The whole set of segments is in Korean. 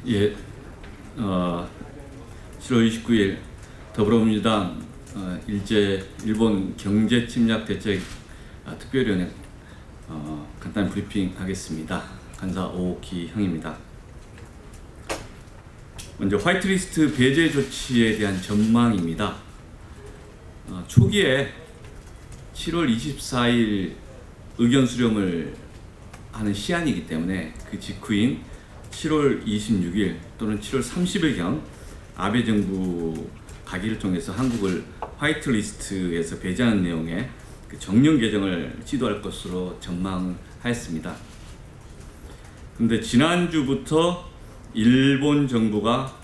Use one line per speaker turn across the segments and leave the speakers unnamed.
예, 7월 29일 더불어민주당 일제 일본 경제 침략 대책 특별위원회 간단히 브리핑 하겠습니다. 간사 오키 형입니다. 먼저 화이트리스트 배제 조치에 대한 전망입니다. 초기에 7월 24일 의견 수렴을 하는 시한이기 때문에 그 직후인 7월 26일 또는 7월 30일경 아베 정부 가기를 통해서 한국을 화이트리스트에서 배제하는 내용의 그 정령 개정을 시도할 것으로 전망하였습니다. 그런데 지난주부터 일본 정부가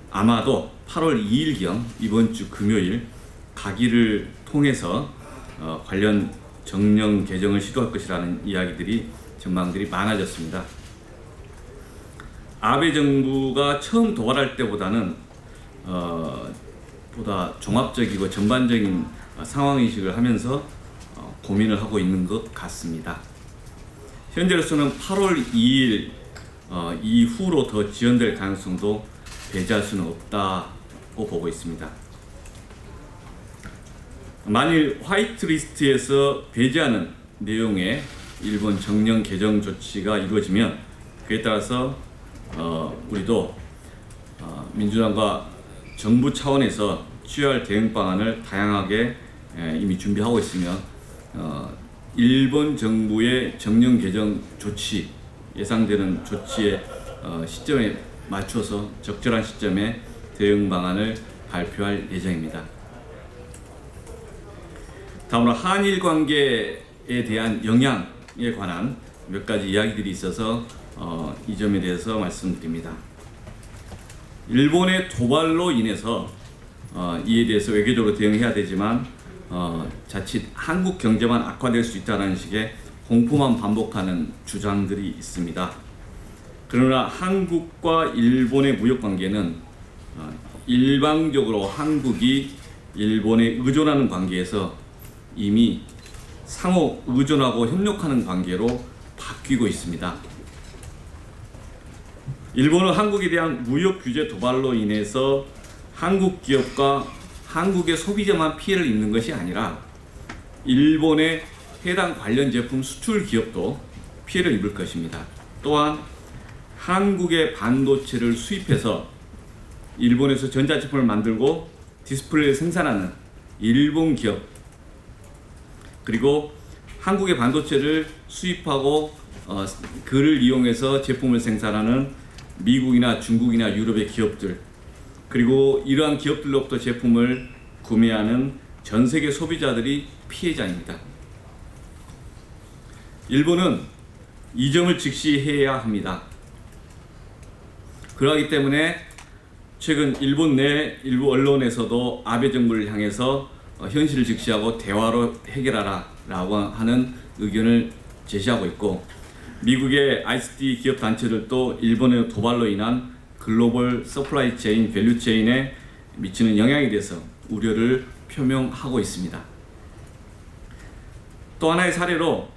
아마도 8월 2일경 이번 주 금요일 가기를 통해서 관련 정령 개정을 시도할 것이라는 이야기들이 전망들이 많아졌습니다. 아베 정부가 처음 도발할 때보다는 보다 종합적이고 전반적인 상황인식을 하면서 고민을 하고 있는 것 같습니다. 현재로서는 8월 2일 이후로 더 지연될 가능성도 배제할 수는 없다고 보고 있습니다. 만일 화이트리스트에서 배제하는 내용의 일본 정령 개정 조치가 이루어지면 그에 따라서 우리도 민주당과 정부 차원에서 취할 대응 방안을 다양하게 이미 준비하고 있으며 일본 정부의 정령 개정 조치 예상되는 조치의 시점에 맞춰서 적절한 시점에 대응 방안을 발표할 예정입니다. 다음으로 한일 관계에 대한 영향에 관한 몇 가지 이야기들이 있어서 이 점에 대해서 말씀드립니다. 일본의 도발로 인해서 이에 대해서 외교적으로 대응해야 되지만 자칫 한국 경제만 악화될 수 있다는 식의 공포만 반복하는 주장들이 있습니다. 그러나 한국과 일본의 무역관계는 일방적으로 한국이 일본에 의존하는 관계에서 이미 상호 의존하고 협력하는 관계로 바뀌고 있습니다. 일본은 한국에 대한 무역 규제 도발로 인해서 한국 기업과 한국의 소비자만 피해를 입는 것이 아니라 일본의 해당 관련 제품 수출 기업도 피해를 입을 것입니다. 또한 한국의 반도체를 수입해서 일본에서 전자제품을 만들고 디스플레이를 생산하는 일본 기업, 그리고 한국의 반도체를 수입하고 그를 이용해서 제품을 생산하는 미국이나 중국이나 유럽의 기업들, 그리고 이러한 기업들로부터 제품을 구매하는 전 세계 소비자들이 피해자입니다. 일본은 이 점을 직시해야 합니다. 그러기 때문에 최근 일본 내 일부 언론에서도 아베 정부를 향해서 현실을 직시하고 대화로 해결하라 라고 하는 의견을 제시하고 있고, 미국의 ICT 기업 단체들도 일본의 도발로 인한 글로벌 서플라이 체인, 밸류 체인에 미치는 영향에 대해서 우려를 표명하고 있습니다. 또 하나의 사례로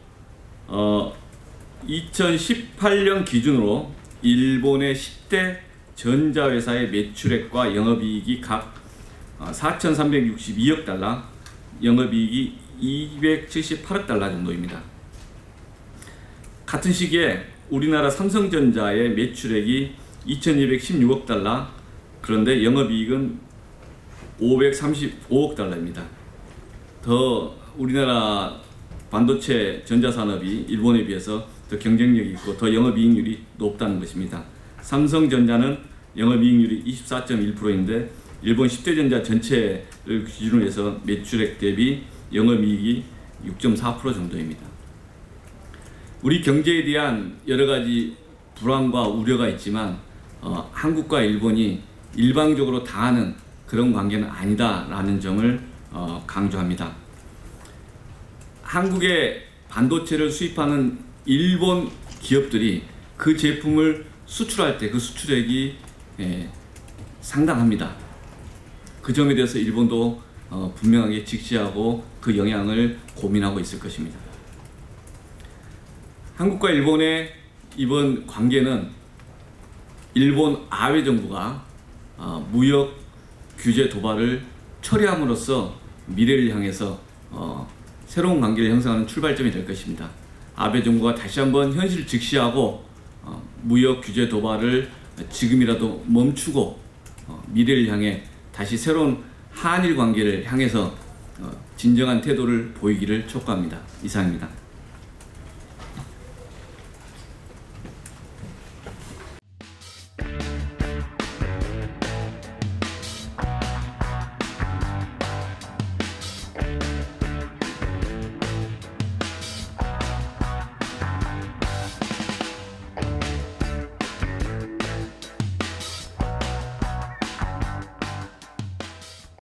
2018년 기준으로 일본의 10대 전자회사의 매출액과 영업이익이 각 4,362억 달러, 영업이익이 278억 달러 정도입니다. 같은 시기에 우리나라 삼성전자의 매출액이 2,216억 달러, 그런데 영업이익은 535억 달러입니다. 더 우리나라 반도체 전자산업이 일본에 비해서 더 경쟁력이 있고 더 영업이익률이 높다는 것입니다. 삼성전자는 영업이익률이 24.1%인데 일본 10대 전자 전체를 기준으로 해서 매출액 대비 영업이익이 6.4% 정도입니다. 우리 경제에 대한 여러 가지 불안과 우려가 있지만 한국과 일본이 일방적으로 당하는 그런 관계는 아니다라는 점을 강조합니다. 한국의 반도체를 수입하는 일본 기업들이 그 제품을 수출할 때 그 수출액이 상당합니다. 그 점에 대해서 일본도 분명하게 직시하고 그 영향을 고민하고 있을 것입니다. 한국과 일본의 이번 관계는 일본 아베 정부가 무역 규제 도발을 처리함으로써 미래를 향해서 새로운 관계를 형성하는 출발점이 될 것입니다. 아베 정부가 다시 한번 현실을 직시하고 무역 규제 도발을 지금이라도 멈추고 미래를 향해 다시 새로운 한일 관계를 향해서 진정한 태도를 보이기를 촉구합니다. 이상입니다.